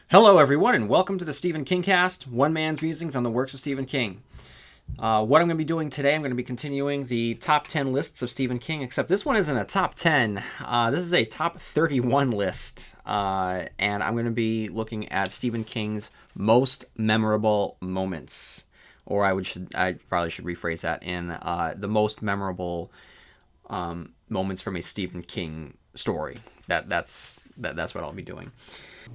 Hello, everyone, and welcome to the Stephen King Cast, one man's musings on the works of Stephen King. What I'm going to be doing today, I'm going to be continuing the top 10 lists of Stephen King, except this one isn't a top 10. This is a top 31 list, and I'm going to be looking at Stephen King's most memorable moments. Or I probably should rephrase that in the most memorable moments from a Stephen King story. That's what I'll be doing.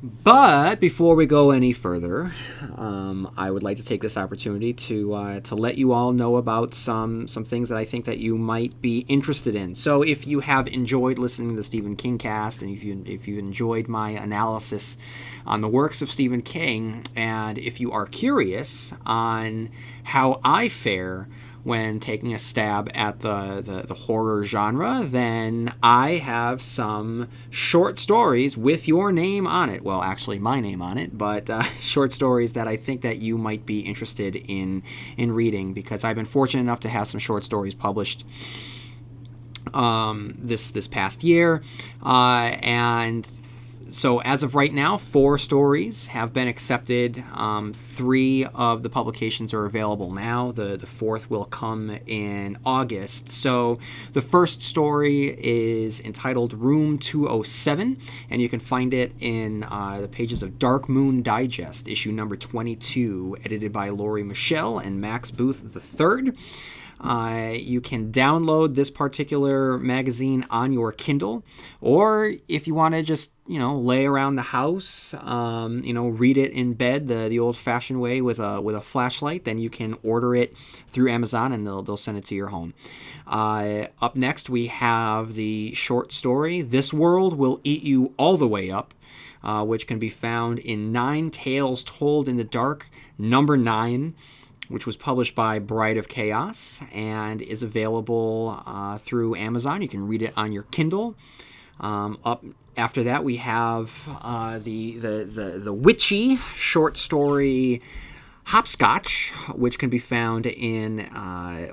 But before we go any further, I would like to take this opportunity to let you all know about some things that I think that you might be interested in. So, if you have enjoyed listening to the Stephen King Cast, and if you enjoyed my analysis on the works of Stephen King, and if you are curious on how I fare when taking a stab at the horror genre, then I have some short stories with your name on it. Well, actually, my name on it, but short stories that I think that you might be interested in reading, because I've been fortunate enough to have some short stories published this past year, and so as of right now, 4 stories have been accepted. 3 of the publications are available now. The 4th will come in August. So the first story is entitled Room 207, and you can find it in the pages of Dark Moon Digest, issue number 22, edited by Laurie Michelle and Max Booth III. You can download this particular magazine on your Kindle, or if you want to just, lay around the house, read it in bed the old-fashioned way with a flashlight, then you can order it through Amazon and they'll send it to your home. Up next, we have the short story, This World Will Eat You All the Way Up, which can be found in 9 Tales Told in the Dark, number 9, which was published by Bride of Chaos and is available through Amazon. You can read it on your Kindle. Up after that, we have the witchy short story Hopscotch, which can be found in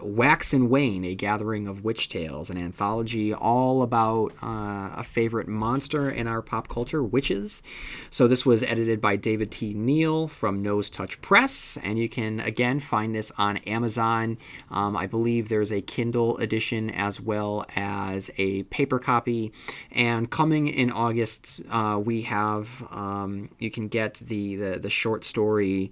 Wax and Wane, A Gathering of Witch Tales, an anthology all about a favorite monster in our pop culture, witches. So this was edited by David T. Neal from Nose Touch Press, and you can, again, find this on Amazon. I believe there's a Kindle edition as well as a paper copy. And coming in August, we have, you can get the short story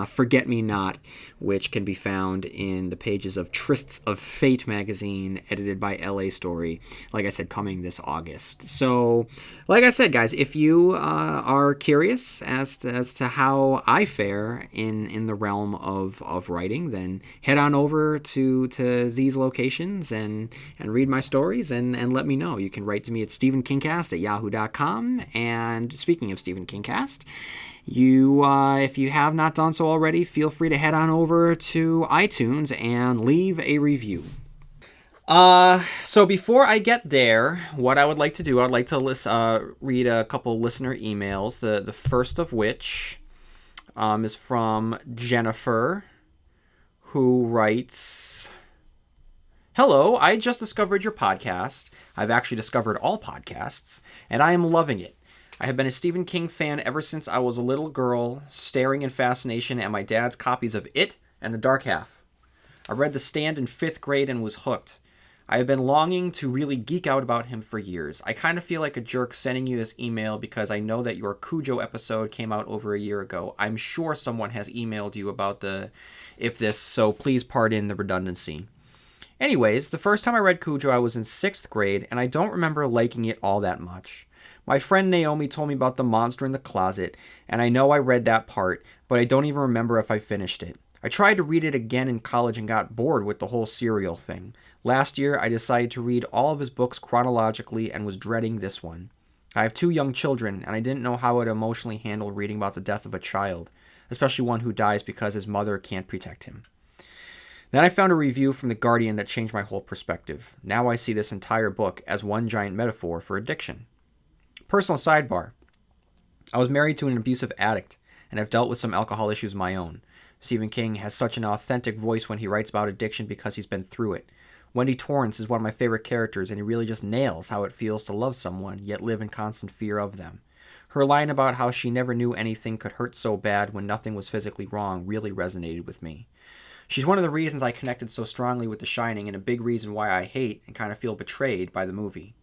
Forget Me Not, which can be found in the pages of Trysts of Fate magazine, edited by L.A. Story, like I said, coming this August. So, like I said, guys, if you are curious as to how I fare in the realm of writing, then head on over to these locations and read my stories and let me know. You can write to me at StephenKingcast@yahoo.com. And speaking of Stephen Kingcast, if you have not done so already, feel free to head on over to iTunes and leave a review. So before I get there, what I would like to do, I'd like to read a couple listener emails. The first of which is from Jennifer, who writes, "Hello, I just discovered your podcast. I've actually discovered all podcasts, and I am loving it. I have been a Stephen King fan ever since I was a little girl, staring in fascination at my dad's copies of It and The Dark Half. I read The Stand in 5th grade and was hooked. I have been longing to really geek out about him for years. I kind of feel like a jerk sending you this email because I know that your Cujo episode came out over a year ago. I'm sure someone has emailed you about so please pardon the redundancy. Anyways, the first time I read Cujo, I was in 6th grade, and I don't remember liking it all that much. My friend Naomi told me about the monster in the closet, and I know I read that part, but I don't even remember if I finished it. I tried to read it again in college and got bored with the whole serial thing. Last year, I decided to read all of his books chronologically and was dreading this one. I have 2 young children, and I didn't know how I'd emotionally handle reading about the death of a child, especially one who dies because his mother can't protect him. Then I found a review from The Guardian that changed my whole perspective. Now I see this entire book as one giant metaphor for addiction. Personal sidebar. I was married to an abusive addict, and have dealt with some alcohol issues of my own. Stephen King has such an authentic voice when he writes about addiction because he's been through it. Wendy Torrance is one of my favorite characters, and he really just nails how it feels to love someone, yet live in constant fear of them. Her line about how she never knew anything could hurt so bad when nothing was physically wrong really resonated with me. She's one of the reasons I connected so strongly with The Shining, and a big reason why I hate and kind of feel betrayed by the movie.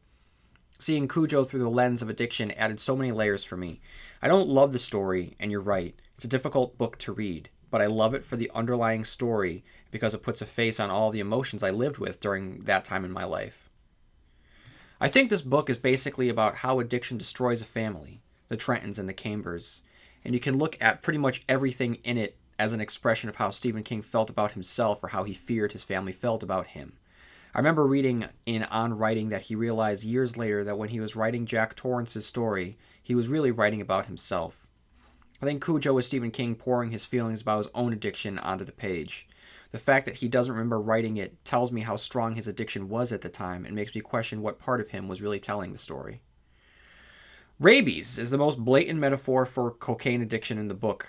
Seeing Cujo through the lens of addiction added so many layers for me. I don't love the story, and you're right, it's a difficult book to read, but I love it for the underlying story because it puts a face on all the emotions I lived with during that time in my life. I think this book is basically about how addiction destroys a family, the Trentons and the Cambers, and you can look at pretty much everything in it as an expression of how Stephen King felt about himself or how he feared his family felt about him. I remember reading in On Writing that he realized years later that when he was writing Jack Torrance's story, he was really writing about himself. I think Cujo is Stephen King pouring his feelings about his own addiction onto the page. The fact that he doesn't remember writing it tells me how strong his addiction was at the time and makes me question what part of him was really telling the story. Rabies is the most blatant metaphor for cocaine addiction in the book.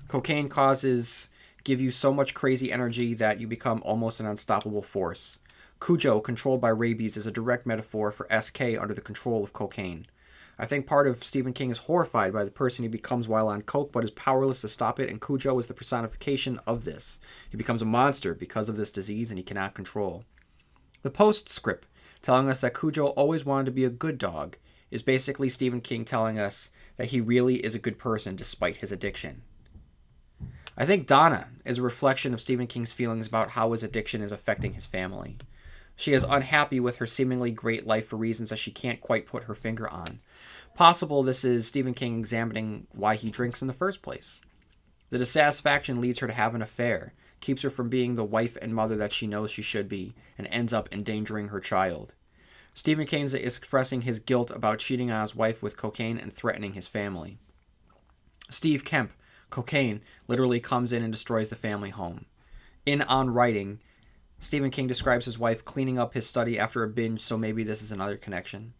Cocaine give you so much crazy energy that you become almost an unstoppable force. Cujo, controlled by rabies, is a direct metaphor for SK under the control of cocaine. I think part of Stephen King is horrified by the person he becomes while on coke, but is powerless to stop it, and Cujo is the personification of this. He becomes a monster because of this disease, and he cannot control. The postscript, telling us that Cujo always wanted to be a good dog, is basically Stephen King telling us that he really is a good person despite his addiction. I think Donna is a reflection of Stephen King's feelings about how his addiction is affecting his family. She is unhappy with her seemingly great life for reasons that she can't quite put her finger on. Possible this is Stephen King examining why he drinks in the first place. The dissatisfaction leads her to have an affair, keeps her from being the wife and mother that she knows she should be, and ends up endangering her child. Stephen King is expressing his guilt about cheating on his wife with cocaine and threatening his family. Steve Kemp, cocaine, literally comes in and destroys the family home. In On Writing, Stephen King describes his wife cleaning up his study after a binge, so maybe this is another connection.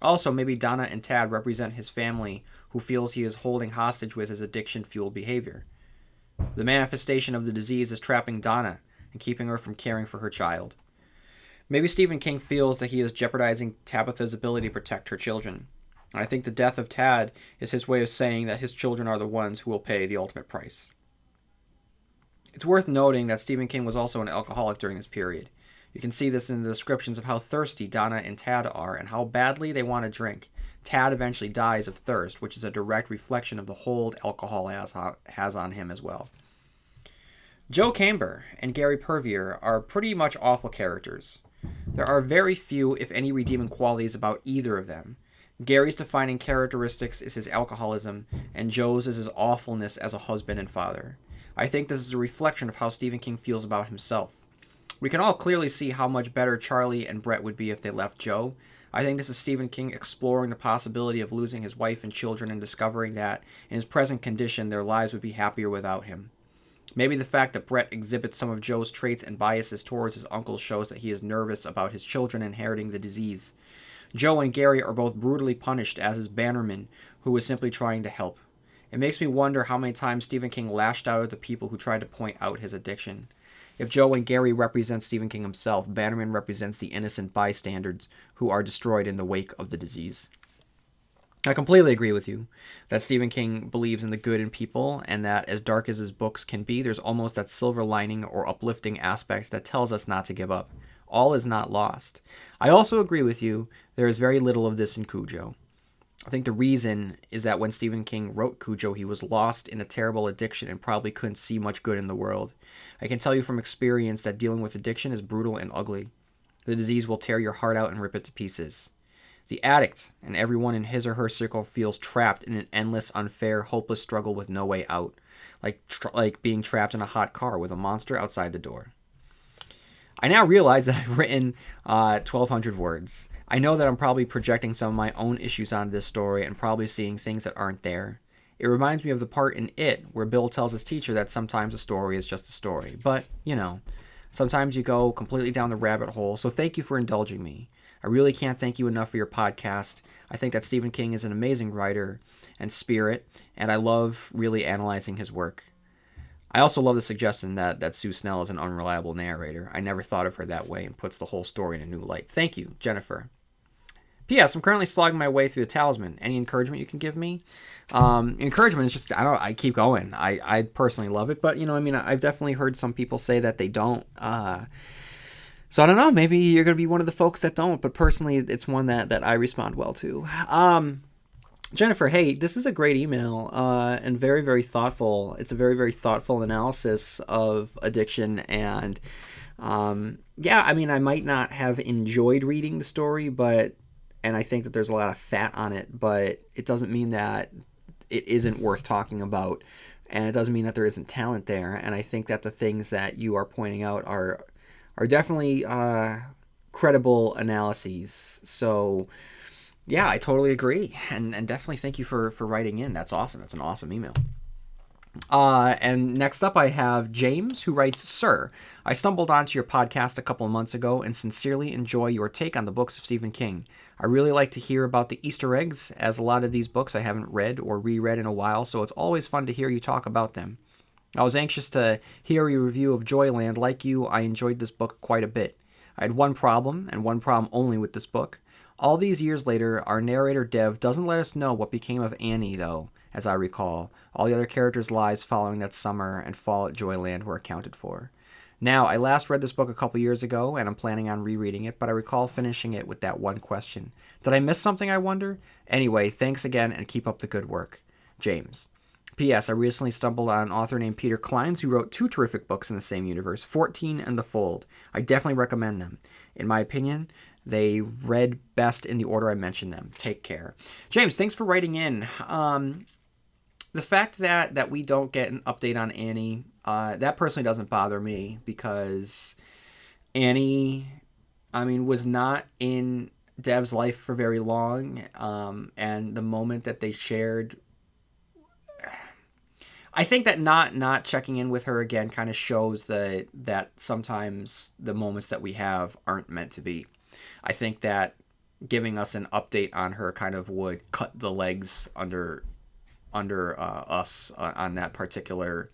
Also, maybe Donna and Tad represent his family, who feels he is holding hostage with his addiction-fueled behavior. The manifestation of the disease is trapping Donna and keeping her from caring for her child. Maybe Stephen King feels that he is jeopardizing Tabitha's ability to protect her children. And I think the death of Tad is his way of saying that his children are the ones who will pay the ultimate price. It's worth noting that Stephen King was also an alcoholic during this period. You can see this in the descriptions of how thirsty Donna and Tad are and how badly they want to drink. Tad eventually dies of thirst, which is a direct reflection of the hold alcohol has on him as well. Joe Camber and Gary Purvier are pretty much awful characters. There are very few, if any, redeeming qualities about either of them. Gary's defining characteristics is his alcoholism, and Joe's is his awfulness as a husband and father. I think this is a reflection of how Stephen King feels about himself. We can all clearly see how much better Charlie and Brett would be if they left Joe. I think this is Stephen King exploring the possibility of losing his wife and children and discovering that, in his present condition, their lives would be happier without him. Maybe the fact that Brett exhibits some of Joe's traits and biases towards his uncle shows that he is nervous about his children inheriting the disease. Joe and Gary are both brutally punished, as is Bannerman, who was simply trying to help. It makes me wonder how many times Stephen King lashed out at the people who tried to point out his addiction. If Joe and Gary represent Stephen King himself, Bannerman represents the innocent bystanders who are destroyed in the wake of the disease. I completely agree with you that Stephen King believes in the good in people, and that as dark as his books can be, there's almost that silver lining or uplifting aspect that tells us not to give up. All is not lost. I also agree with you, there is very little of this in Cujo. I think the reason is that when Stephen King wrote Cujo, he was lost in a terrible addiction and probably couldn't see much good in the world. I can tell you from experience that dealing with addiction is brutal and ugly. The disease will tear your heart out and rip it to pieces. The addict and everyone in his or her circle feels trapped in an endless, unfair, hopeless struggle with no way out, like being trapped in a hot car with a monster outside the door. I now realize that I've written 1,200 words. I know that I'm probably projecting some of my own issues onto this story and probably seeing things that aren't there. It reminds me of the part in It where Bill tells his teacher that sometimes a story is just a story. But, sometimes you go completely down the rabbit hole, so thank you for indulging me. I really can't thank you enough for your podcast. I think that Stephen King is an amazing writer and spirit, and I love really analyzing his work. I also love the suggestion that Sue Snell is an unreliable narrator. I never thought of her that way and puts the whole story in a new light. Thank you, Jennifer. P.S. I'm currently slogging my way through the Talisman. Any encouragement you can give me? Encouragement is just I keep going. I personally love it, but I've definitely heard some people say that they don't. So I don't know. Maybe you're gonna be one of the folks that don't. But personally, it's one that I respond well to. Jennifer, hey, this is a great email and very, very thoughtful. It's a very, very thoughtful analysis of addiction. And I might not have enjoyed reading the story, and I think that there's a lot of fat on it, but it doesn't mean that it isn't worth talking about. And it doesn't mean that there isn't talent there. And I think that the things that you are pointing out are definitely credible analyses. So yeah, I totally agree, and definitely thank you for writing in. That's awesome. That's an awesome email. And next up, I have James, who writes, Sir, I stumbled onto your podcast a couple of months ago and sincerely enjoy your take on the books of Stephen King. I really like to hear about the Easter eggs, as a lot of these books I haven't read or reread in a while, so it's always fun to hear you talk about them. I was anxious to hear your review of Joyland. Like you, I enjoyed this book quite a bit. I had one problem, and one problem only with this book. All these years later, our narrator Dev doesn't let us know what became of Annie, though, as I recall. All the other characters' lives following that summer and fall at Joyland were accounted for. Now, I last read this book a couple years ago, and I'm planning on rereading it, but I recall finishing it with that one question. Did I miss something, I wonder? Anyway, thanks again, and keep up the good work. James. P.S. I recently stumbled on an author named Peter Clines who wrote two terrific books in the same universe, 14 and The Fold. I definitely recommend them. In my opinion, they read best in the order I mentioned them. Take care. James, thanks for writing in. The fact that we don't get an update on Annie, that personally doesn't bother me, because Annie, was not in Dev's life for very long, and the moment that they shared, I think that not checking in with her again kind of shows that sometimes the moments that we have aren't meant to be. I think that giving us an update on her kind of would cut the legs under us on that particular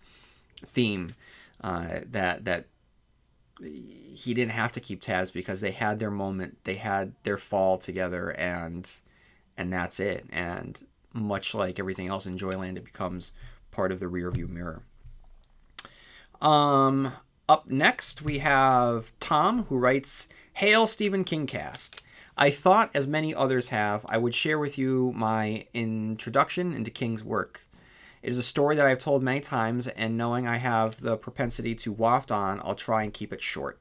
theme. That he didn't have to keep tabs, because they had their moment, they had their fall together, and that's it. And much like everything else in Joyland, it becomes part of the rearview mirror. Up next, we have Tom, who writes, Hail Stephen King Cast. I thought, as many others have, I would share with you my introduction into King's work. It is a story that I've told many times, and knowing I have the propensity to waft on, I'll try and keep it short.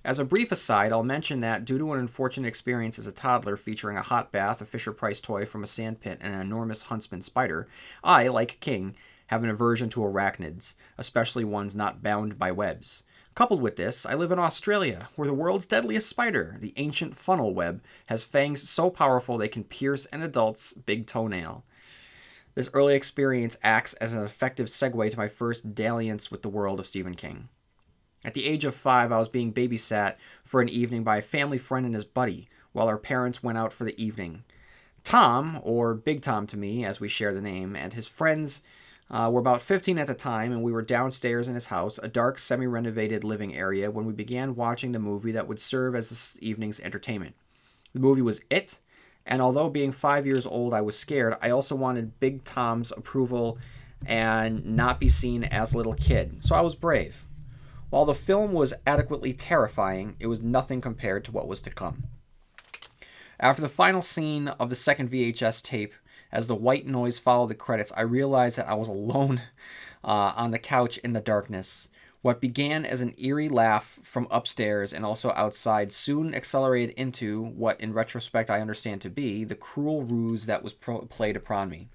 As a brief aside, I'll mention that due to an unfortunate experience as a toddler featuring a hot bath, a Fisher-Price toy from a sandpit, and an enormous huntsman spider, I, like King, have an aversion to arachnids, especially ones not bound by webs. Coupled with this, I live in Australia, where the world's deadliest spider, the ancient funnel web, has fangs so powerful they can pierce an adult's big toenail. This early experience acts as an effective segue to my first dalliance with the world of Stephen King. At the age of 5, I was being babysat for an evening by a family friend and his buddy, while our parents went out for the evening. Tom, or Big Tom to me, as we share the name, and his friends were about 15 at the time, and we were downstairs in his house, a dark, semi-renovated living area, when we began watching the movie that would serve as this evening's entertainment. The movie was It, and although being 5 years old I was scared, I also wanted Big Tom's approval and not be seen as a little kid, so I was brave. While the film was adequately terrifying, it was nothing compared to what was to come. After the final scene of the second VHS tape, as the white noise followed the credits, I realized that I was alone on the couch in the darkness. What began as an eerie laugh from upstairs and also outside soon accelerated into what, in retrospect, I understand to be the cruel ruse that was played upon me.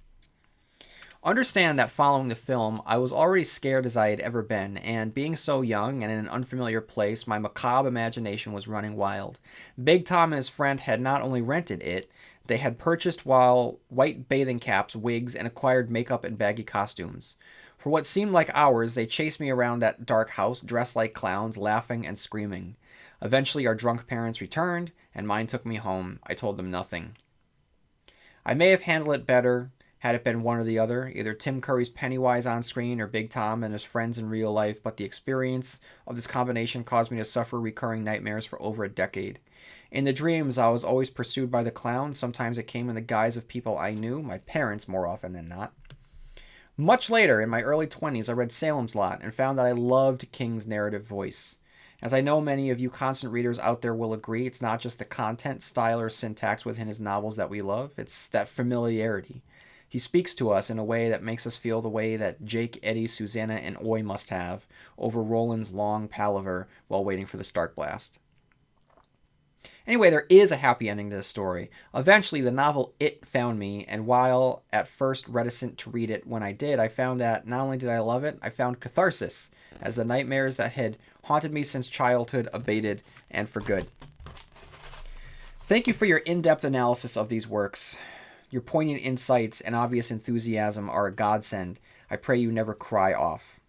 Understand that following the film, I was already scared as I had ever been, and being so young and in an unfamiliar place, my macabre imagination was running wild. Big Tom and his friend had not only rented it, they had purchased white bathing caps, wigs, and acquired makeup and baggy costumes. For what seemed like hours, they chased me around that dark house, dressed like clowns, laughing and screaming. Eventually, our drunk parents returned, and mine took me home. I told them nothing. I may have handled it better had it been one or the other, either Tim Curry's Pennywise on screen or Big Tom and his friends in real life, but the experience of this combination caused me to suffer recurring nightmares for over a decade. In the dreams, I was always pursued by the clown. Sometimes it came in the guise of people I knew, my parents more often than not. Much later, in my early 20s, I read Salem's Lot and found that I loved King's narrative voice. As I know many of you constant readers out there will agree, it's not just the content, style, or syntax within his novels that we love, it's that familiarity. He speaks to us in a way that makes us feel the way that Jake, Eddie, Susanna, and Oy must have over Roland's long palaver while waiting for the Stark Blast. Anyway, there is a happy ending to this story. Eventually, the novel It found me, and while at first reticent to read it, when I did, I found that not only did I love it, I found catharsis, as the nightmares that had haunted me since childhood abated, and for good. Thank you for your in-depth analysis of these works. Your poignant insights and obvious enthusiasm are a godsend. I pray you never cry off.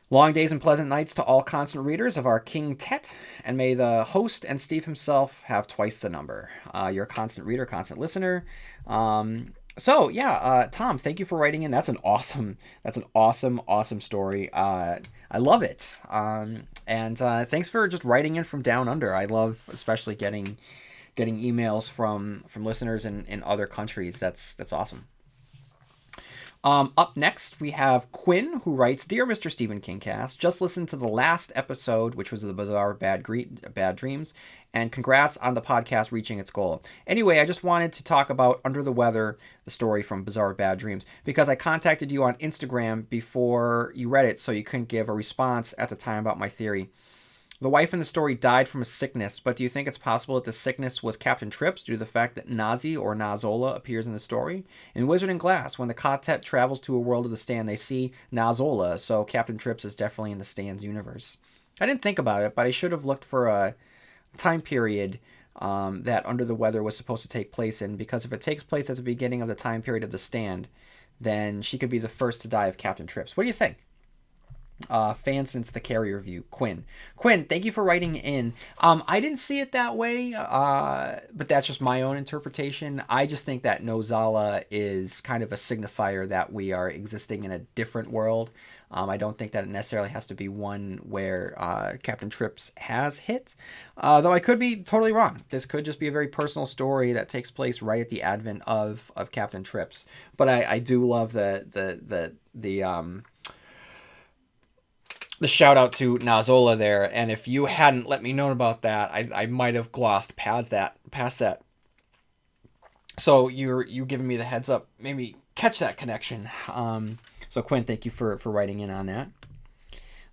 Long days and pleasant nights to all constant readers of our King Tet, and may the host and Steve himself have twice the number. You're a constant reader, constant listener. Tom, thank you for writing in. That's an awesome story. I love it. And thanks for just writing in from down under. I love especially getting emails from listeners in other countries. That's awesome. Up next, we have Quinn, who writes, Dear Mr. Stephen King Cast, just listened to the last episode, which was the Bazaar of Bad Dreams, and congrats on the podcast reaching its goal. Anyway, I just wanted to talk about Under the Weather, the story from Bazaar of Bad Dreams, because I contacted you on Instagram before you read it, so you couldn't give a response at the time about my theory. The wife in the story died from a sickness, but do you think it's possible that the sickness was Captain Trips due to the fact that Nazi or Nazola appears in the story? In Wizard and Glass, when the quartet travels to a world of the Stand, they see Nazola, so Captain Trips is definitely in the Stand's universe. I didn't think about it, but I should have looked for a time period that Under the Weather was supposed to take place in, because if it takes place at the beginning of the time period of the Stand, then she could be the first to die of Captain Trips. What do you think? Fan since the carrier view, Quinn, thank you for writing in. I didn't see it that way, but that's just my own interpretation. I just think that Nozala is kind of a signifier that we are existing in a different world. I don't think that it necessarily has to be one where Captain Trips has hit, though I could be totally wrong. This could just be a very personal story that takes place right at the advent of Captain Trips. But I do love the shout out to Nazola there, and if you hadn't let me know about that, I might have glossed past that. So you giving me the heads up, maybe catch that connection. So Quinn, thank you for writing in on that.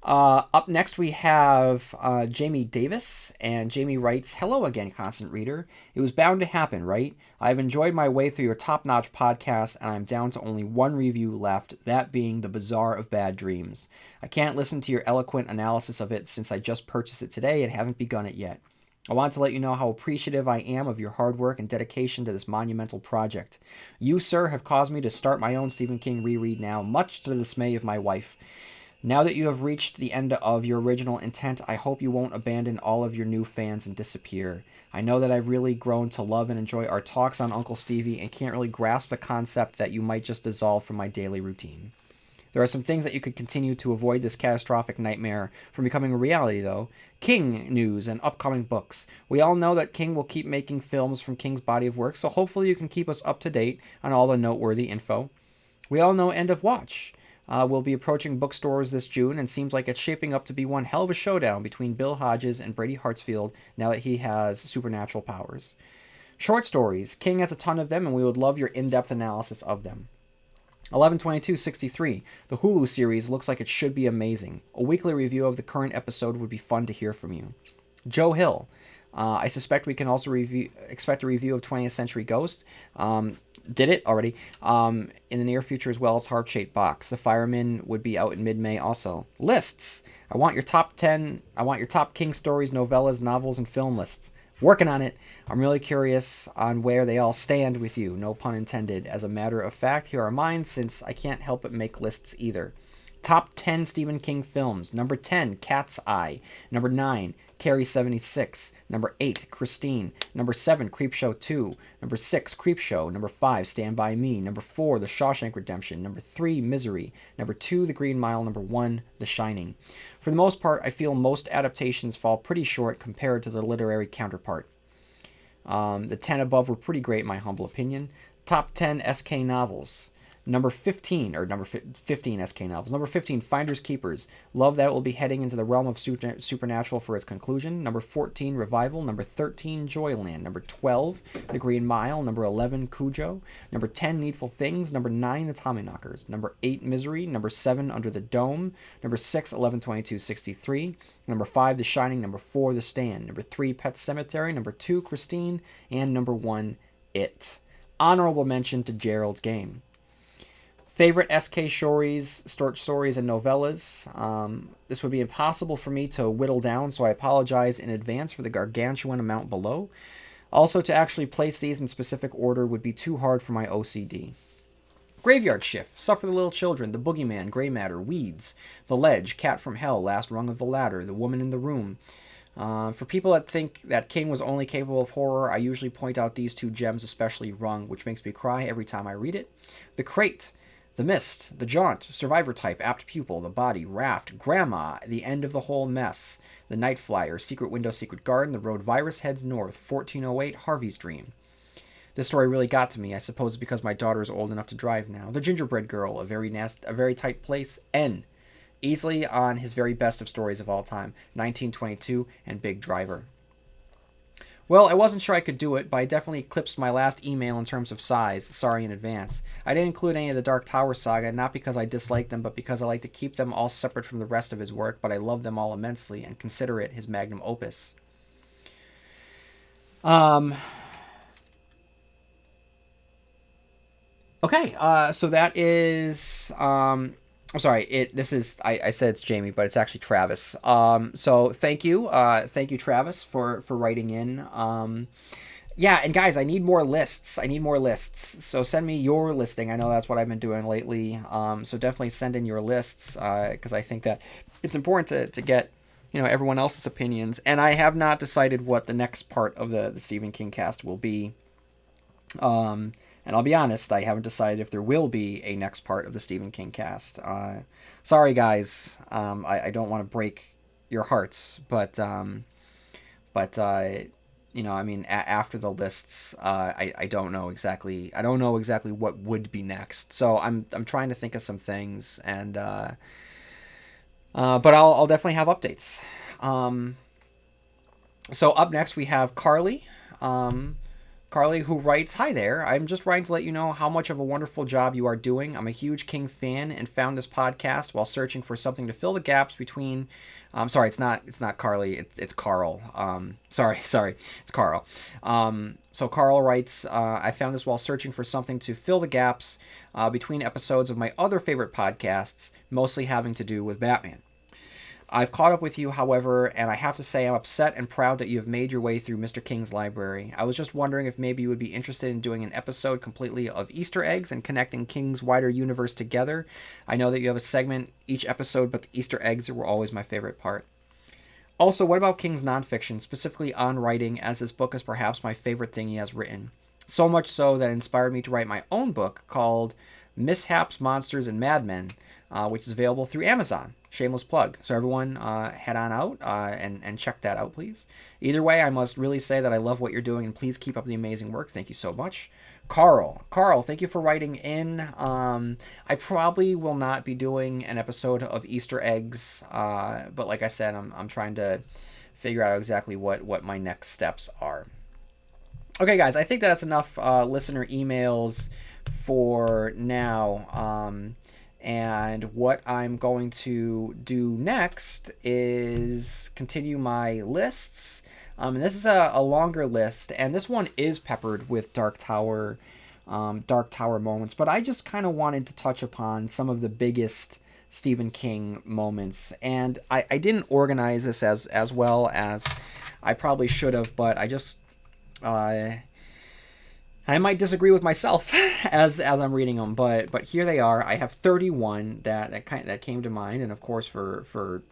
Up next we have Jamie Davis, and Jamie writes, Hello again, constant reader. It was bound to happen, right? I've enjoyed my way through your top-notch podcast, and I'm down to only one review left, that being The Bazaar of Bad Dreams. I can't listen to your eloquent analysis of it since I just purchased it today and haven't begun it yet. I want to let you know how appreciative I am of your hard work and dedication to this monumental project. You, sir, have caused me to start my own Stephen King reread now, much to the dismay of my wife. Now that you have reached the end of your original intent, I hope you won't abandon all of your new fans and disappear. I know that I've really grown to love and enjoy our talks on Uncle Stevie and can't really grasp the concept that you might just dissolve from my daily routine. There are some things that you could continue to avoid this catastrophic nightmare from becoming a reality, though. King news and upcoming books. We all know that King will keep making films from King's body of work, so hopefully you can keep us up to date on all the noteworthy info. We all know End of Watch will be approaching bookstores this June, and seems like it's shaping up to be one hell of a showdown between Bill Hodges and Brady Hartsfield now that he has supernatural powers. Short stories. King has a ton of them, and we would love your in-depth analysis of them. 11/22/63. The Hulu series looks like it should be amazing. A weekly review of the current episode would be fun to hear from you. Joe Hill. I suspect we can also expect a review of 20th Century Ghost. Did it already. In the near future, as well as Harp-Shaped Box. The Fireman would be out in mid-May also. Lists. I want your top King stories, novellas, novels, and film lists. Working on it. I'm really curious on where they all stand with you. No pun intended. As a matter of fact, here are mine, since I can't help but make lists either. Top 10 Stephen King films. Number 10, Cat's Eye. Number 9, Carrie 76. Number 8, Christine. Number 7, Creepshow 2. Number 6, Creepshow. Number 5, Stand By Me. Number 4, The Shawshank Redemption. Number 3, Misery. Number 2, The Green Mile. Number 1, The Shining. For the most part, I feel most adaptations fall pretty short compared to their literary counterpart. The 10 above were pretty great in my humble opinion. Top 10 SK novels. Number 15 SK novels. Number 15, Finders Keepers. Love that it will be heading into the realm of supernatural for its conclusion. Number 14, Revival. Number 13, Joyland. Number 12, The Green Mile. Number 11, Cujo. Number 10, Needful Things. Number 9, The Tommyknockers. Number 8, Misery. Number 7, Under the Dome. Number 6, 11/22/63. Number 5, The Shining. Number 4, The Stand. Number 3, Pet Sematary. Number 2, Christine. And number 1, It. Honorable mention to Gerald's Game. Favorite SK stories, short stories, and novellas. This would be impossible for me to whittle down, so I apologize in advance for the gargantuan amount below. Also, to actually place these in specific order would be too hard for my OCD. Graveyard Shift, Suffer the Little Children, The Boogeyman, Grey Matter, Weeds, The Ledge, Cat from Hell, Last Rung of the Ladder, The Woman in the Room. For people that think that King was only capable of horror, I usually point out these two gems, especially Rung, which makes me cry every time I read it. The Crate, The Mist, The Jaunt, Survivor Type, Apt Pupil, The Body, Raft, Grandma, The End of the Whole Mess, The Night Flyer, Secret Window, Secret Garden, The Road Virus Heads North, 1408, Harvey's Dream. This story really got to me, I suppose because my daughter is old enough to drive now. The Gingerbread Girl, A Very Tight Place, N. Easily on his very best of stories of all time, 1922, and Big Driver. Well, I wasn't sure I could do it, but I definitely eclipsed my last email in terms of size. Sorry in advance. I didn't include any of the Dark Tower saga, not because I dislike them, but because I like to keep them all separate from the rest of his work, but I love them all immensely and consider it his magnum opus. Okay, so that is... I'm sorry. I said it's Jamie, but it's actually Travis. So thank you, Travis, for writing in. Yeah, and guys, I need more lists. So send me your listing. I know that's what I've been doing lately. So definitely send in your lists because I think that it's important to get everyone else's opinions. And I have not decided what the next part of the Stephen King cast will be. And I'll be honest, I haven't decided if there will be a next part of the Stephen King cast. Sorry, guys. I don't want to break your hearts, but after the lists, I don't know exactly. I don't know exactly what would be next. So I'm trying to think of some things, and but I'll definitely have updates. So up next we have Carly. Carly, who writes, "Hi there. I'm just writing to let you know how much of a wonderful job you are doing. I'm a huge King fan and found this podcast while searching for something to fill the gaps between." Sorry, it's not Carly. It's Carl. Sorry, it's Carl. So Carl writes, "I found this while searching for something to fill the gaps between episodes of my other favorite podcasts, mostly having to do with Batman. I've caught up with you, however, and I have to say I'm upset and proud that you have made your way through Mr. King's library. I was just wondering if maybe you would be interested in doing an episode completely of Easter eggs and connecting King's wider universe together. I know that you have a segment each episode, but the Easter eggs were always my favorite part. Also, what about King's nonfiction, specifically on writing, as this book is perhaps my favorite thing he has written? So much so that it inspired me to write my own book called Mishaps, Monsters, and Madmen, which is available through Amazon. Shameless plug. So everyone head on out and check that out, please. Either way, I must really say that I love what you're doing, and please keep up the amazing work. Thank you so much. Carl, thank you for writing in. I probably will not be doing an episode of Easter eggs, but like I said, I'm trying to figure out exactly what my next steps are. Okay, guys, I think that's enough listener emails for now. And what I'm going to do next is continue my lists. And this is a longer list, and this one is peppered with Dark Tower moments. But I just kind of wanted to touch upon some of the biggest Stephen King moments. And I didn't organize this as well as I probably should have, but I just... I might disagree with myself as I'm reading them, but here they are. I have 31 that came to mind, and of course for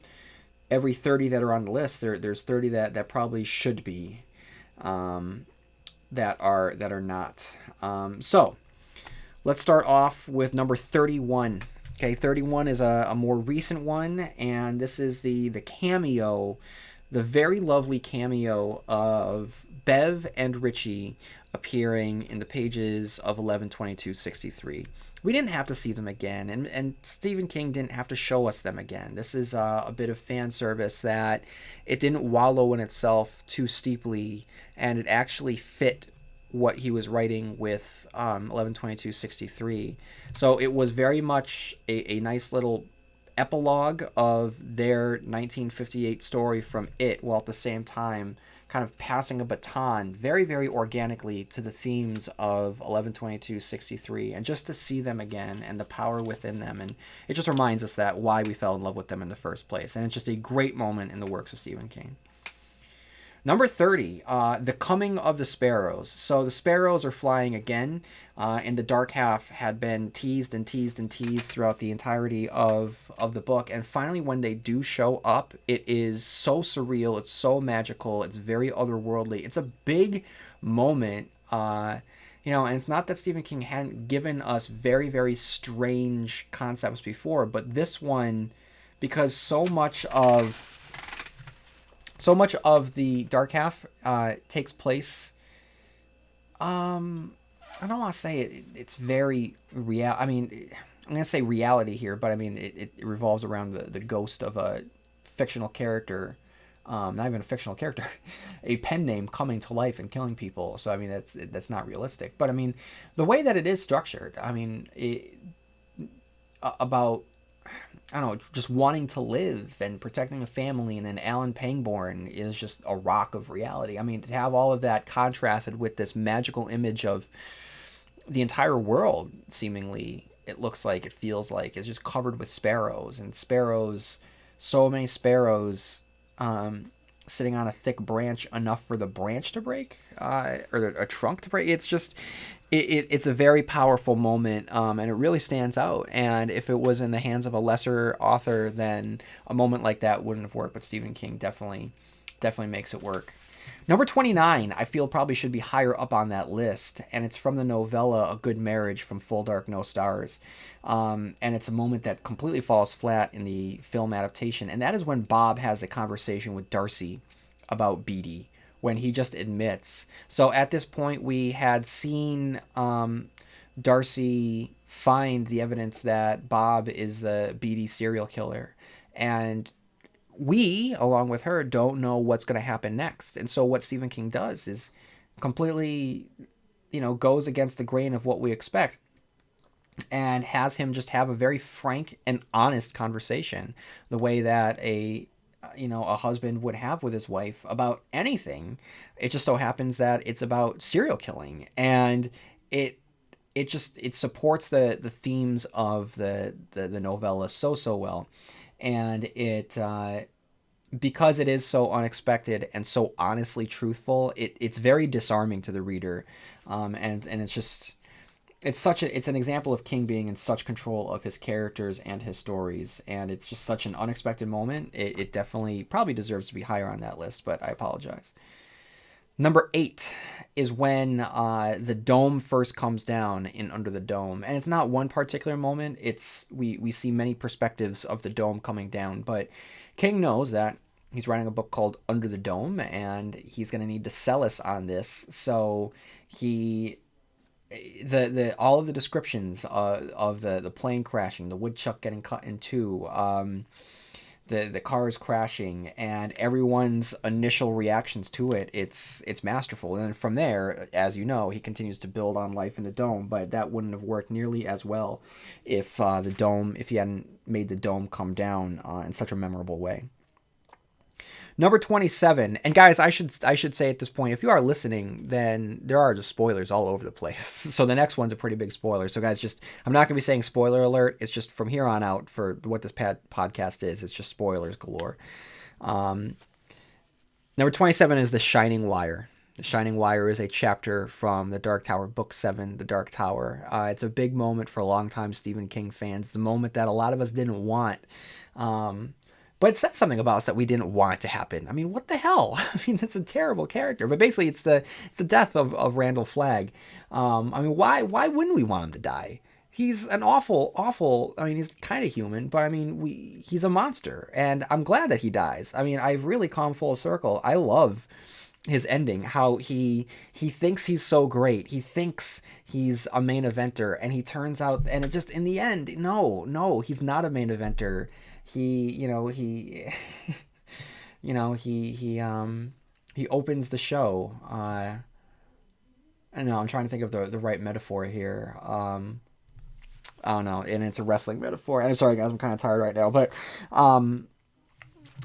every 30 that are on the list, there's 30 that probably should be, that are not. So let's start off with number 31. Okay, 31 is a more recent one, and this is the cameo, the very lovely cameo of Bev and Richie appearing in the pages of 11/22/63. We didn't have to see them again, and Stephen King didn't have to show us them again. This is a bit of fan service that it didn't wallow in itself too steeply, and it actually fit what he was writing with 11/22/63. So it was very much a nice little epilogue of their 1958 story from It, while at the same time kind of passing a baton very, very organically to the themes of 11/22/63, and just to see them again and the power within them. And it just reminds us that why we fell in love with them in the first place. And it's just a great moment in the works of Stephen King. Number 30, The Coming of the Sparrows. So the sparrows are flying again, and the Dark Half had been teased and teased and teased throughout the entirety of the book. And finally, when they do show up, it is so surreal, it's so magical, it's very otherworldly. It's a big moment, and it's not that Stephen King hadn't given us very, very strange concepts before, but this one, because so much of the Dark Half takes place. I don't want to say it's very real. I mean, I'm going to say reality here, but I mean it revolves around the ghost of a fictional character, not even a fictional character, a pen name coming to life and killing people. So I mean that's not realistic. But I mean the way that it is structured, I mean about, I don't know, just wanting to live and protecting a family, and then Alan Pangborn is just a rock of reality. I mean, to have all of that contrasted with this magical image of the entire world, seemingly, it looks like, it feels like, is just covered with sparrows, and sparrows, so many sparrows, sitting on a thick branch, enough for the branch to break, or a trunk to break. It's just, it's a very powerful moment, and it really stands out. And if it was in the hands of a lesser author, then a moment like that wouldn't have worked. But Stephen King definitely makes it work. Number 29, I feel probably should be higher up on that list, and it's from the novella A Good Marriage from Full Dark No Stars. And it's a moment that completely falls flat in the film adaptation, and that is when Bob has the conversation with Darcy about Beatty, when he just admits. So at this point, we had seen Darcy find the evidence that Bob is the Beatty serial killer, and we, along with her, don't know what's going to happen next. And so what Stephen King does is completely, goes against the grain of what we expect, and has him just have a very frank and honest conversation, the way that a husband would have with his wife about anything. It just so happens that it's about serial killing, and it supports the themes of the novella so well. And it, because it is so unexpected and so honestly truthful, it's very disarming to the reader, and it's just, it's an example of King being in such control of his characters and his stories, and it's just such an unexpected moment. It definitely probably deserves to be higher on that list, but I apologize. Number 8 is when the dome first comes down in Under the Dome. And it's not one particular moment. It's we see many perspectives of the dome coming down. But King knows that he's writing a book called Under the Dome, and he's going to need to sell us on this. So all of the descriptions of the plane crashing, the woodchuck getting cut in two, the cars crashing, and everyone's initial reactions to it, it's masterful. And then from there, as you know, he continues to build on life in the dome, but that wouldn't have worked nearly as well if he hadn't made the dome come down in such a memorable way. Number 27, and guys, I should say at this point, if you are listening, then there are just spoilers all over the place. So the next one's a pretty big spoiler. So guys, I'm not going to be saying spoiler alert. It's just from here on out, for what this podcast is, it's just spoilers galore. Number 27 is The Shining Wire. The Shining Wire is a chapter from The Dark Tower, Book 7, The Dark Tower. It's a big moment for longtime Stephen King fans. The moment that a lot of us didn't want. But it says something about us that we didn't want it to happen. I mean, what the hell? I mean, that's a terrible character. But basically, it's the death of Randall Flagg. I mean, why wouldn't we want him to die? He's an awful. I mean, he's kind of human, but I mean, he's a monster, and I'm glad that he dies. I mean, I've really come full circle. I love his ending, how he thinks he's so great, he thinks he's a main eventer, and he turns out, and it just, in the end, no, he's not a main eventer. He he opens the show. I know, I'm trying to think of the right metaphor here. I don't know, and it's a wrestling metaphor, and I'm sorry guys, I'm kind of tired right now,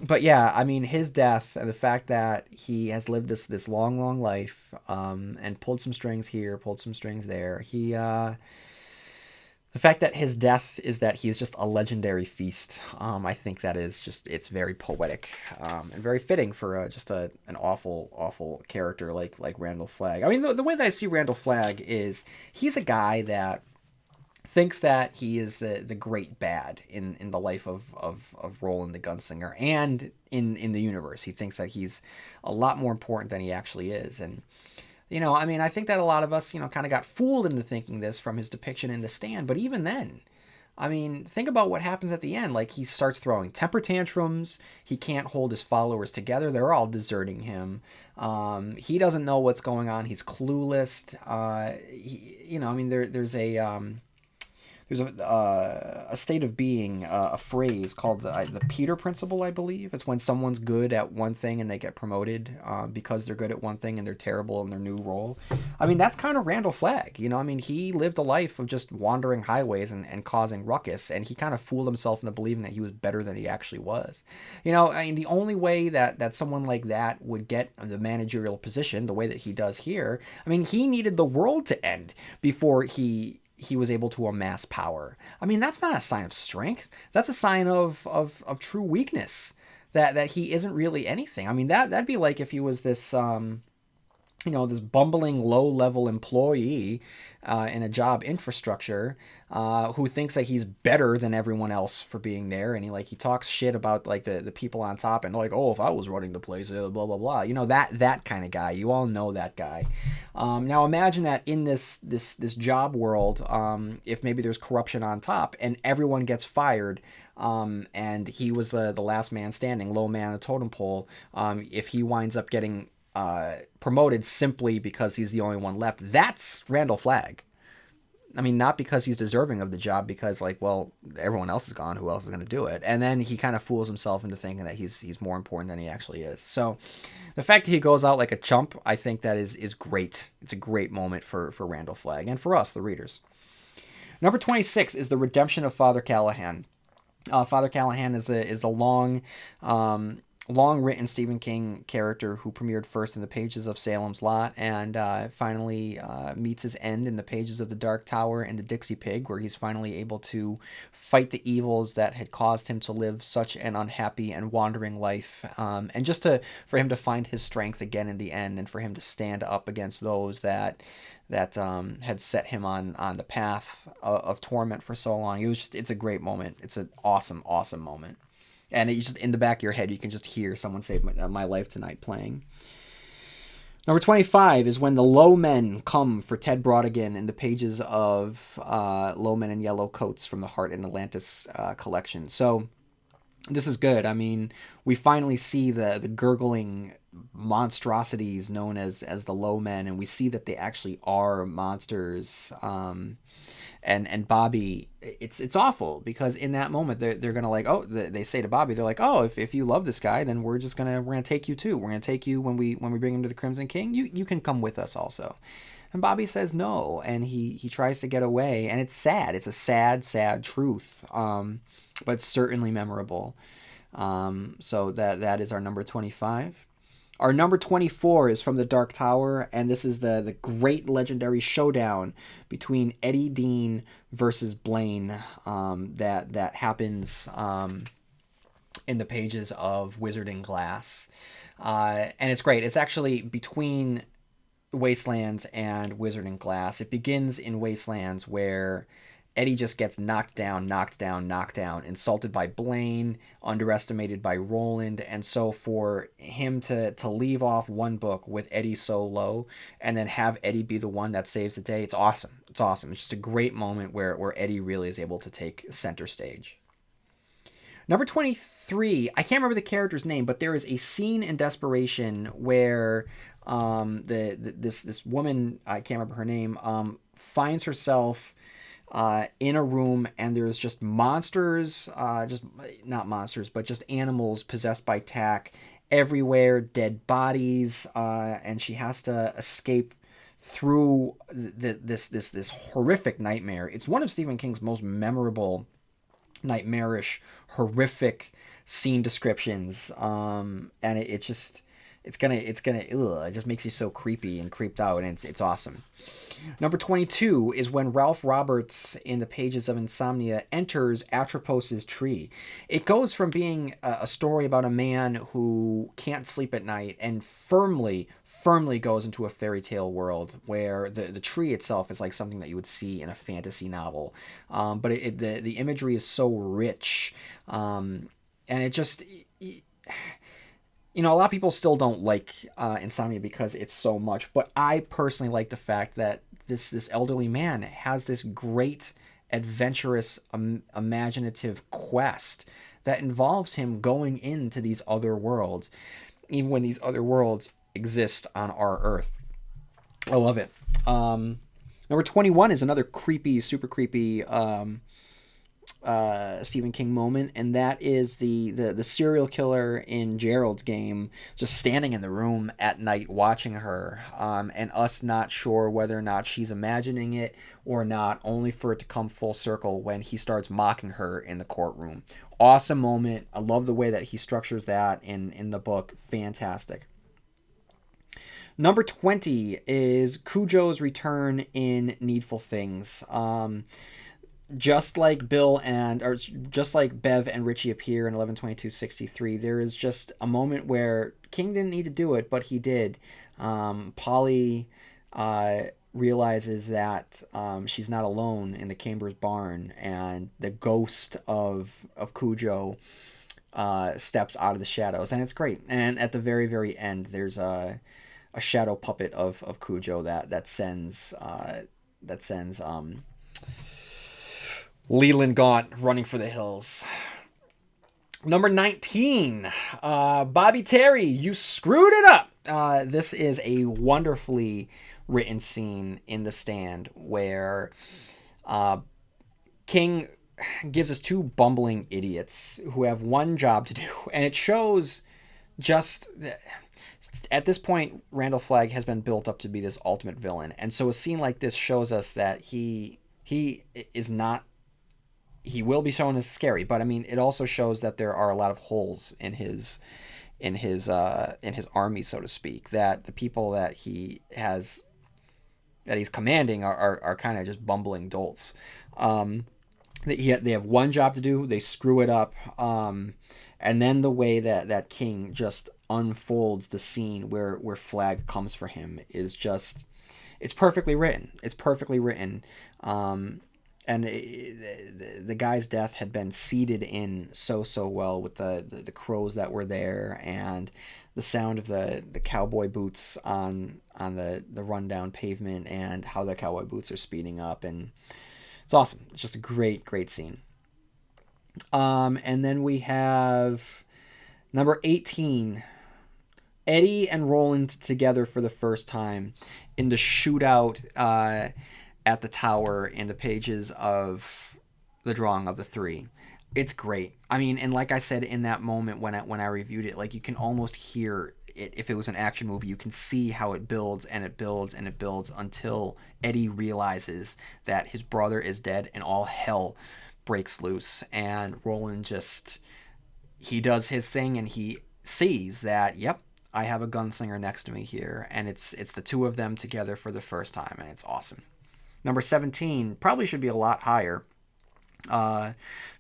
but yeah, I mean, his death and the fact that he has lived this long life, and pulled some strings here, pulled some strings there. The fact that his death is that he is just a legendary feast. I think that is just, it's very poetic, and very fitting for just an awful character like Randall Flagg. I mean, the way that I see Randall Flagg is he's a guy that thinks that he is the great bad in the life of Roland the Gunslinger and in the universe. He thinks that he's a lot more important than he actually is. And, I mean, I think that a lot of us, kind of got fooled into thinking this from his depiction in The Stand. But even then, I mean, think about what happens at the end. Like, he starts throwing temper tantrums. He can't hold his followers together. They're all deserting him. He doesn't know what's going on. He's clueless. I mean, there's a state of being, a phrase called the Peter Principle, I believe. It's when someone's good at one thing and they get promoted because they're good at one thing and they're terrible in their new role. I mean, that's kind of Randall Flagg. I mean, he lived a life of just wandering highways and causing ruckus, and he kind of fooled himself into believing that he was better than he actually was. I mean, the only way that someone like that would get the managerial position the way that he does here, I mean, he needed the world to end before he was able to amass power. I mean, that's not a sign of strength. That's a sign of true weakness, that he isn't really anything. I mean, that'd be like if he was this, this bumbling low-level employee in a job infrastructure who thinks that he's better than everyone else for being there, and he talks shit about like the people on top, and like, oh, if I was running the place, blah blah blah. That kind of guy. You all know that guy. Now imagine that in this job world, if maybe there's corruption on top and everyone gets fired, and he was the last man standing, low man on the totem pole. If he winds up getting promoted simply because he's the only one left, that's Randall Flagg. I mean, not because he's deserving of the job, because well, everyone else is gone. Who else is going to do it? And then he kind of fools himself into thinking that he's more important than he actually is. So the fact that he goes out like a chump, I think that is great. It's a great moment for Randall Flagg and for us, the readers. Number 26 is the redemption of Father Callahan. Father Callahan is a long-written Stephen King character who premiered first in the pages of Salem's Lot and finally meets his end in the pages of The Dark Tower and The Dixie Pig, where he's finally able to fight the evils that had caused him to live such an unhappy and wandering life, and just for him to find his strength again in the end, and for him to stand up against those that had set him on the path of torment for so long. It's a great moment. It's an awesome moment. And it's just in the back of your head, you can just hear Someone Saved My Life Tonight playing. Number 25 is when the Low Men come for Ted Brautigan in the pages of Low Men in Yellow Coats from the Heart and Atlantis collection. So this is good. I mean, we finally see the gurgling monstrosities known as the Low Men, and we see that they actually are monsters. And Bobby, it's awful, because in that moment they're gonna they say to Bobby, they're like, oh, if you love this guy, then we're gonna take you too. We're gonna take you when we bring him to the Crimson King. You can come with us also. And Bobby says no, and he tries to get away, and it's sad. It's a sad truth, but certainly memorable. So that is our number 25. Our number 24 is from The Dark Tower, and this is the great legendary showdown between Eddie Dean versus Blaine that happens in the pages of Wizard and Glass. And it's great. It's actually between Wastelands and Wizard and Glass. It begins in Wastelands where Eddie just gets knocked down, knocked down, knocked down, insulted by Blaine, underestimated by Roland, and so for him to leave off one book with Eddie so low and then have Eddie be the one that saves the day, it's awesome. It's awesome. It's just a great moment where Eddie really is able to take center stage. Number 23, I can't remember the character's name, but there is a scene in Desperation where this woman, I can't remember her name, finds herself in a room, and there's just monsters, just not monsters, but just animals possessed by Tack everywhere, dead bodies, and she has to escape through this horrific nightmare. It's one of Stephen King's most memorable, nightmarish, horrific scene descriptions, and it just it just makes you so creepy and creeped out, and it's awesome. Number 22 is when Ralph Roberts, in the pages of Insomnia, enters Atropos's tree. It goes from being a story about a man who can't sleep at night and firmly goes into a fairy tale world where the tree itself is like something that you would see in a fantasy novel. But the imagery is so rich, and it just... You know, a lot of people still don't like Insomnia because it's so much, but I personally like the fact that this elderly man has this great, adventurous, imaginative quest that involves him going into these other worlds, even when these other worlds exist on our Earth. I love it. Number 21 is another creepy, super creepy Stephen King moment, and that is the serial killer in Gerald's Game just standing in the room at night watching her, and us not sure whether or not she's imagining it or not, only for it to come full circle when he starts mocking her in the courtroom. Awesome moment. I love the way that he structures that in the book. Fantastic. Number 20 is Cujo's return in Needful Things. Just like Bev and Richie appear in 11/22/63, there is just a moment where King didn't need to do it, but he did. Polly realizes that she's not alone in the Chambers barn, and the ghost of Cujo steps out of the shadows, and it's great. And at the very, very end, there's a shadow puppet of Cujo that sends Leland Gaunt running for the hills. Number 19, Bobby Terry, you screwed it up. This is a wonderfully written scene in The Stand where King gives us two bumbling idiots who have one job to do, and it shows just... At this point, Randall Flagg has been built up to be this ultimate villain, and so a scene like this shows us that he is not... He will be shown as scary, but I mean, it also shows that there are a lot of holes in his army, so to speak. That the people that he's commanding are kind of just bumbling dolts. They have one job to do, they screw it up, and then the way that King just unfolds the scene where Flagg comes for him is just... It's perfectly written. It's perfectly written. And the guy's death had been seeded in so well with the crows that were there, and the sound of the cowboy boots on the rundown pavement, and how the cowboy boots are speeding up, and it's awesome. It's just a great scene. And then we have number 18, Eddie and Roland together for the first time in the shootout at the tower in the pages of The Drawing of the Three. It's great. I mean, and like I said in that moment when I reviewed it, like, you can almost hear it. If it was an action movie, you can see how it builds and it builds and it builds until Eddie realizes that his brother is dead and all hell breaks loose. And Roland he does his thing, and he sees that, yep, I have a gunslinger next to me here, and it's the two of them together for the first time, and it's awesome. Number 17 probably should be a lot higher.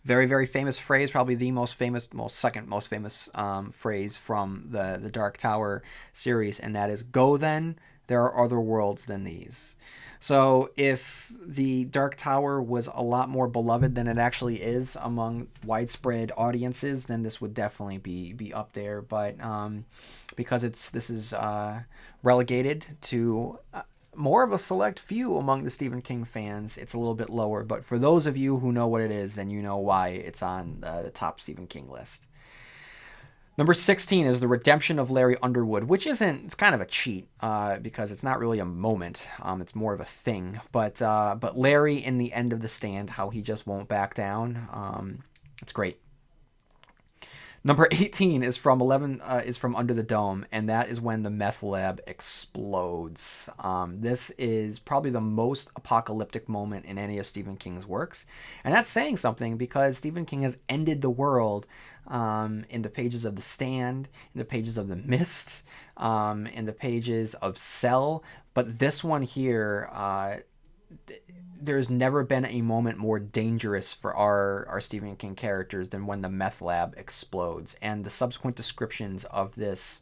Very, very famous phrase, probably the second most famous phrase from the Dark Tower series, and that is, "Go then, there are other worlds than these. So if the Dark Tower was a lot more beloved than it actually is among widespread audiences, then this would definitely be up there. But because this is relegated to more of a select few among the Stephen King fans, it's a little bit lower. But for those of you who know what it is, then you know why it's on the top Stephen King list. Number 16 is The Redemption of Larry Underwood, which it's kind of a cheat because it's not really a moment. It's more of a thing. But Larry in the end of The Stand, how he just won't back down, it's great. Number 18 is from Under the Dome, and that is when the meth lab explodes. This is probably the most apocalyptic moment in any of Stephen King's works, and that's saying something because Stephen King has ended the world in the pages of The Stand, in the pages of The Mist, in the pages of Cell, but this one here, there's never been a moment more dangerous for our Stephen King characters than when the meth lab explodes. And the subsequent descriptions of this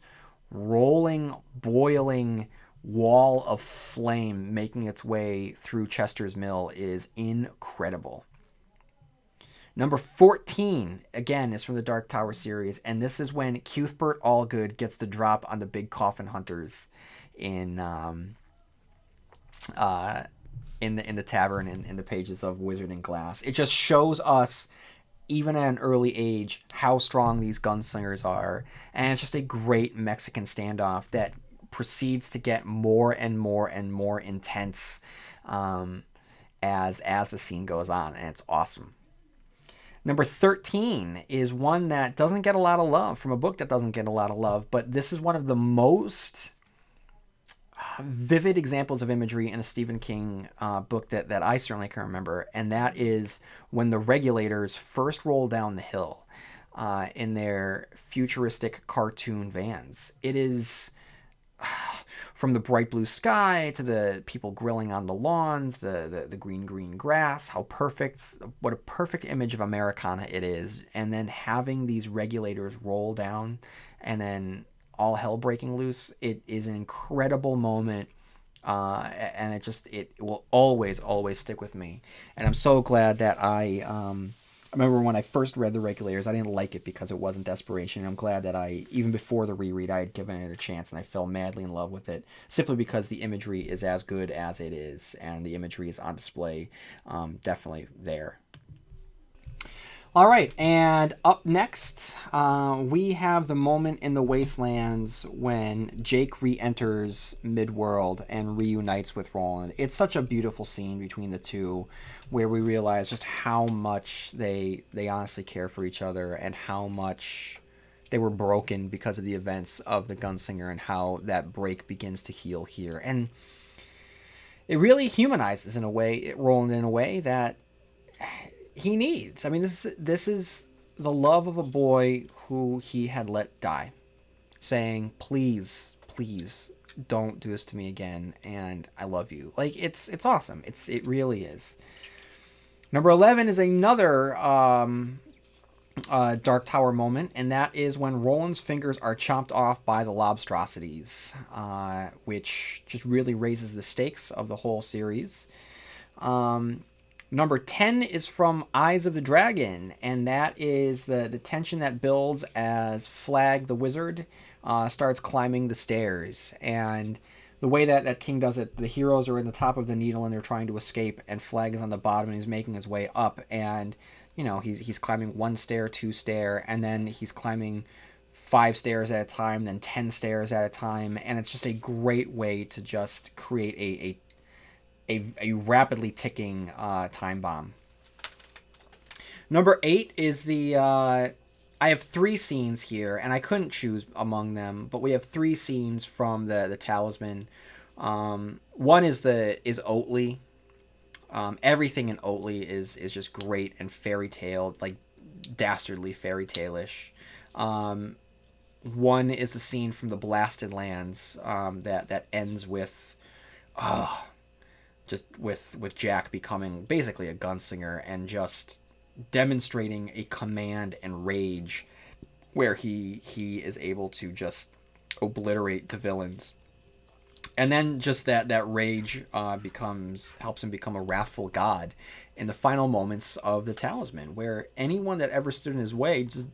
rolling, boiling wall of flame making its way through Chester's Mill is incredible. Number 14, again, is from the Dark Tower series, and this is when Cuthbert Allgood gets the drop on the big coffin hunters in the tavern in the pages of Wizard and Glass. It just shows us, even at an early age, how strong these gunslingers are, and it's just a great Mexican standoff that proceeds to get more and more and more intense as the scene goes on, and it's awesome. Number 13 is one that doesn't get a lot of love, from a book that doesn't get a lot of love, but this is one of the most vivid examples of imagery in a Stephen King book that I certainly can remember, and that is when the Regulators first roll down the hill in their futuristic cartoon vans. It is from the bright blue sky to the people grilling on the lawns, the green grass, what a perfect image of Americana it is, and then having these Regulators roll down and then all hell breaking loose. It is an incredible moment, and it will always stick with me. And I'm so glad that I remember when I first read The Regulators, I didn't like it because it wasn't Desperation. I'm glad that even before the reread, I had given it a chance, and I fell madly in love with it, simply because the imagery is as good as it is, and the imagery is on display, definitely there. All right, and up next, we have the moment in the Wastelands when Jake re-enters Midworld and reunites with Roland. It's such a beautiful scene between the two, where we realize just how much they honestly care for each other, and how much they were broken because of the events of the Gunslinger, and how that break begins to heal here. And it really humanizes Roland in a way that he needs. I mean, this is the love of a boy who he had let die, saying, please don't do this to me again, and I love you. Like, it's awesome. It really is. Number 11 is another Dark Tower moment, and that is when Roland's fingers are chopped off by the Lobstrosities, which just really raises the stakes of the whole series. Number 10 is from Eyes of the Dragon, and that is the tension that builds as Flag the Wizard starts climbing the stairs. And the way that King does it, the heroes are in the top of the needle and they're trying to escape, and Flag is on the bottom and he's making his way up. And, he's climbing 1 stair, 2 stair, and then he's climbing 5 stairs at a time, then 10 stairs at a time. And it's just a great way to just create a rapidly ticking time bomb. Number 8 is I have 3 scenes here, and I couldn't choose among them, but we have 3 scenes from the Talisman. One is Oatley. Everything in Oatley is just great and fairy tale, like dastardly fairy tale-ish. One is the scene from the Blasted Lands that ends with just with Jack becoming basically a gunslinger and just demonstrating a command and rage where he is able to just obliterate the villains. And then just that rage helps him become a wrathful god in the final moments of the Talisman, where anyone that ever stood in his way just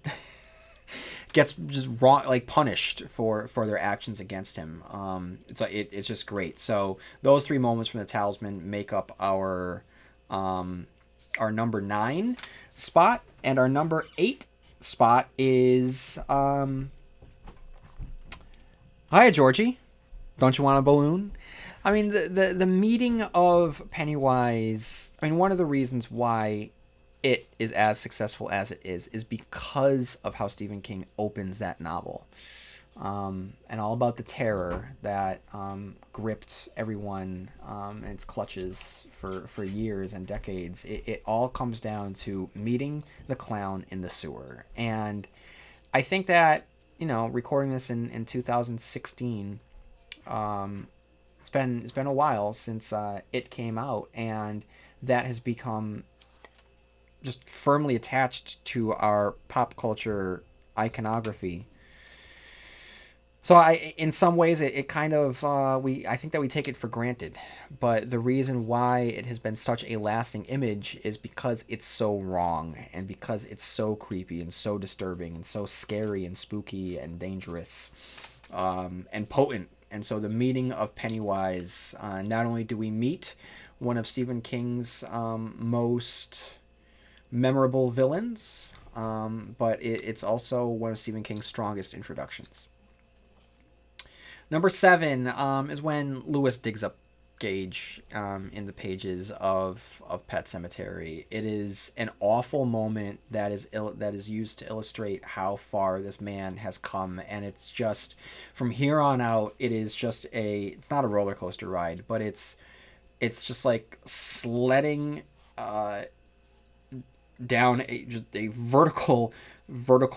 gets just wrong, like punished for their actions against him. It's just great. So those three moments from the Talisman make up our number 9 spot, and our number 8 spot is Hiya, Georgie. Don't you want a balloon? I mean, the meeting of Pennywise. I mean, one of the reasons why it is as successful as it is because of how Stephen King opens that novel, and all about the terror that gripped everyone in its clutches for years and decades. It all comes down to meeting the clown in the sewer, and I think that, recording this in 2016. It's been a while since it came out, and that has become just firmly attached to our pop culture iconography. So in some ways, it kind of I think that we take it for granted, but the reason why it has been such a lasting image is because it's so wrong, and because it's so creepy and so disturbing and so scary and spooky and dangerous, and potent. And so the meeting of Pennywise, not only do we meet one of Stephen King's most memorable villains, but it's also one of Stephen King's strongest introductions. Number 7 is when Lewis digs up Gage in the pages of Pet Sematary. It is an awful moment that is used to illustrate how far this man has come, and it's just, from here on out, it is just it's not a roller coaster ride, but it's just like sledding down just a vertical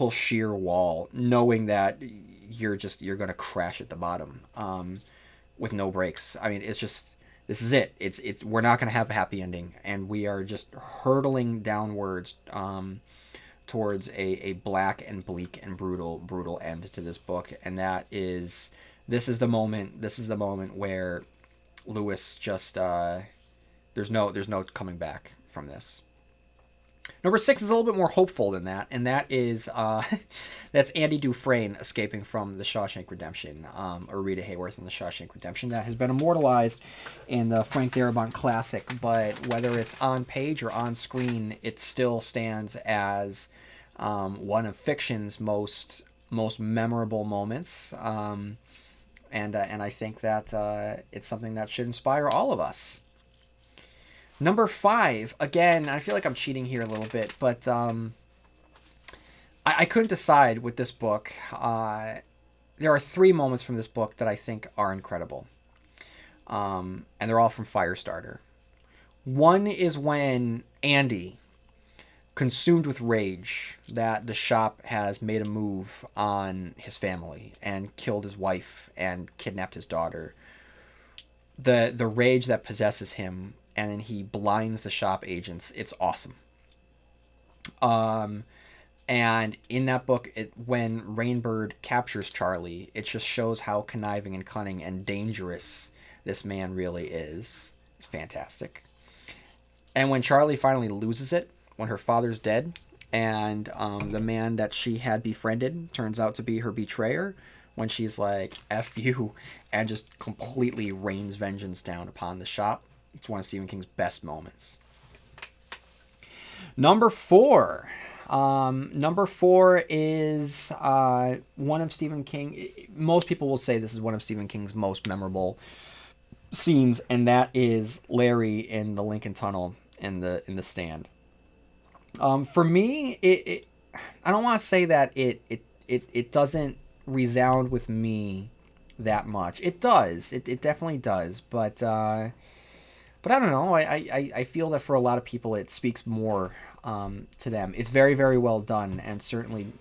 sheer wall, knowing that you're going to crash at the bottom with no brakes. I mean, it's just, this is it. It's we're not going to have a happy ending, and we are just hurtling downwards towards a black and bleak and brutal end to this book. And this is the moment where Lewis just there's no coming back from this. Number 6 is a little bit more hopeful than that, and that is that's Andy Dufresne escaping from The Shawshank Redemption, or Rita Hayworth in The Shawshank Redemption. That has been immortalized in the Frank Darabont classic, but whether it's on page or on screen, it still stands as one of fiction's most memorable moments, and I think that it's something that should inspire all of us. Number 5, again, I feel like I'm cheating here a little bit, but I couldn't decide with this book. There are 3 moments from this book that I think are incredible, and they're all from Firestarter. One is when Andy, consumed with rage that the shop has made a move on his family and killed his wife and kidnapped his daughter, the rage that possesses him, and then he blinds the shop agents. It's awesome. And in that book, when Rainbird captures Charlie, it just shows how conniving and cunning and dangerous this man really is. It's fantastic. And when Charlie finally loses it, when her father's dead, and the man that she had befriended turns out to be her betrayer, when she's like, F you, and just completely rains vengeance down upon the shop. It's one of Stephen King's best moments. Number 4. Number 4 is one of Stephen King. Most people will say this is one of Stephen King's most memorable scenes, and that is Larry in the Lincoln Tunnel in the stand. For me, I don't want to say that it doesn't resound with me that much. It does. It definitely does. But I don't know. I feel that for a lot of people, it speaks more to them. It's very, very well done, and certainly,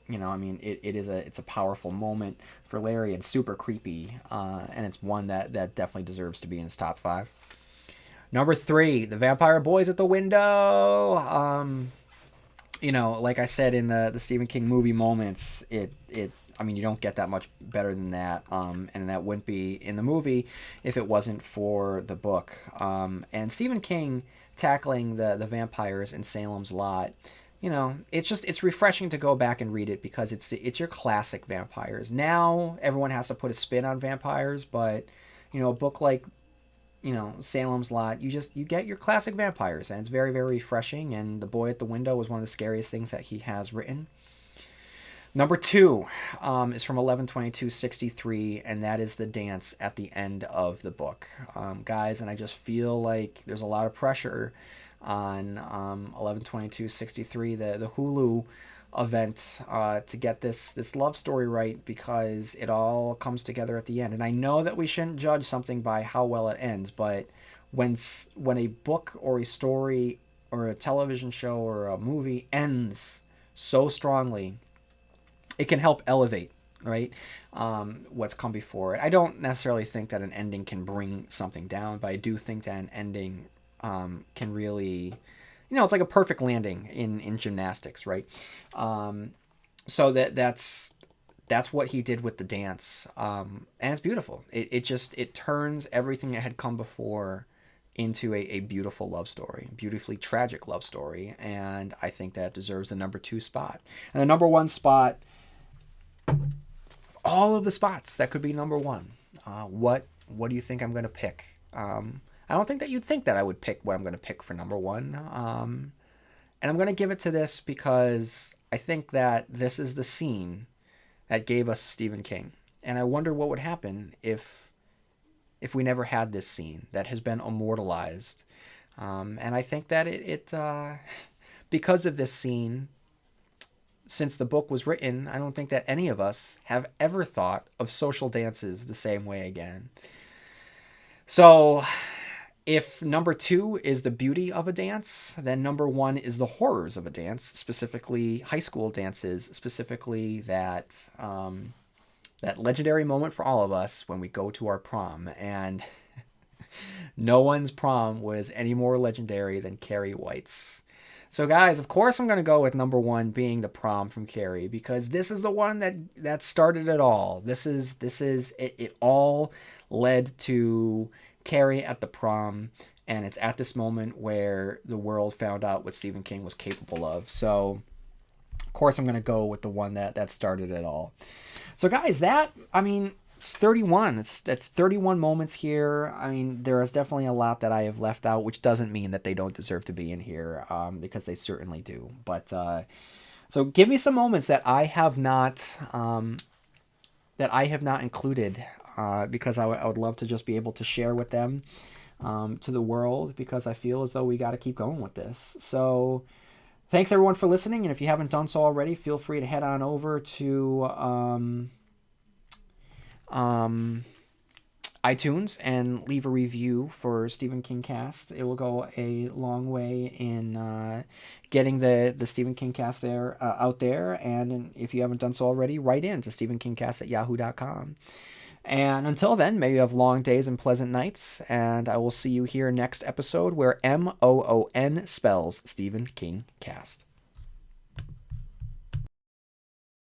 it's a powerful moment for Larry and super creepy, and it's one that definitely deserves to be in his top 5. Number 3, the vampire boys at the window. Like I said in the Stephen King movie moments, I mean, you don't get that much better than that, and that wouldn't be in the movie if it wasn't for the book. And Stephen King tackling the vampires in Salem's Lot, it's refreshing to go back and read it because it's your classic vampires. Now everyone has to put a spin on vampires, but a book like Salem's Lot, you get your classic vampires, and it's very, very refreshing. And The Boy at the Window was one of the scariest things that he has written. Number 2 is from 11/22/63, and that is the dance at the end of the book, guys. And I just feel like there's a lot of pressure on 11/22/63, the Hulu event, to get this love story right, because it all comes together at the end. And I know that we shouldn't judge something by how well it ends, but when a book or a story or a television show or a movie ends so strongly, it can help elevate, right, what's come before it. I don't necessarily think that an ending can bring something down, but I do think that an ending can really, it's like a perfect landing in gymnastics, right? So that's what he did with the dance, and it's beautiful. It turns everything that had come before into a beautiful love story, beautifully tragic love story, and I think that deserves the number 2 spot. And the number 1 spot, all of the spots that could be number 1. What do you think I'm going to pick? I don't think that you'd think that I would pick what I'm going to pick for number 1. And I'm going to give it to this because I think that this is the scene that gave us Stephen King. And I wonder what would happen if we never had this scene that has been immortalized. And I think that it because of this scene, since the book was written, I don't think that any of us have ever thought of social dances the same way again. So if number 2 is the beauty of a dance, then number 1 is the horrors of a dance, specifically high school dances, specifically that legendary moment for all of us when we go to our prom. And no one's prom was any more legendary than Carrie White's. So guys, of course I'm going to go with number 1 being the prom from Carrie, because this is the one that started it all. This is it all led to Carrie at the prom, and it's at this moment where the world found out what Stephen King was capable of. So of course I'm going to go with the one that started it all. So guys, it's 31. That's 31 moments here. I mean, there is definitely a lot that I have left out, which doesn't mean that they don't deserve to be in here, because they certainly do. But so give me some moments that I have not included, because I would love to just be able to share with them, to the world, because I feel as though we got to keep going with this. So thanks everyone for listening, and if you haven't done so already, feel free to head on over to iTunes and leave a review for Stephen King Cast. It will go a long way in getting the Stephen King Cast there out there. And if you haven't done so already, write in to stephenkingcast@yahoo.com. And until then, may you have long days and pleasant nights. And I will see you here next episode, where MOON spells Stephen King Cast.